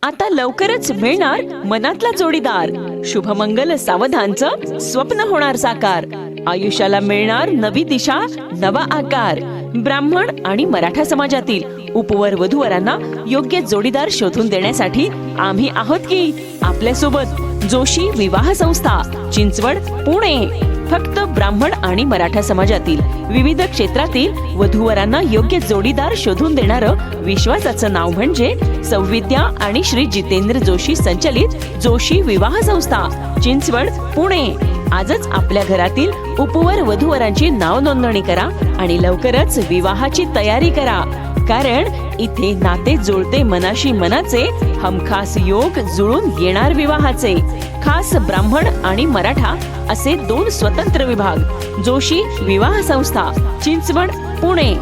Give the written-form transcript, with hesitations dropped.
आता लवकरच मिळणार मनातला जोडीदार. शुभमंगल सावधानचं स्वप्न होणार साकार. आयुष्याला मिळणार नवी दिशा, नवा आकार. ब्राह्मण आणि मराठा समाजातील उपवर वधूवरांना योग्य जोडीदार शोधून देण्यासाठी आम्ही आहोत की आपल्या सोबत. जोशी विवाह संस्था, चिंचवड, पुणे. फक्त ब्राह्मण आणि मराठा समाजातील विविध क्षेत्रातील वधूवरांना योग्य जोडीदार शोधून देणारं विश्वासाचं नाव म्हणजे सौविद्या आणि श्री जितेंद्र जोशी संचलित जोशी विवाह संस्था, चिंचवड, पुणे. आजच आपल्या घरातील उपवर वधूवरांची नाव नोंदणी करा आणि लवकरच विवाहाची तयारी करा. कारण इथे नाते जुळते मनाशी मनाचे, हमखास योग जुळून येणार विवाहाचे. खास ब्राह्मण आणि मराठा असे 2 स्वतंत्र विभाग. जोशी विवाह संस्था, चिंचवड, पुणे.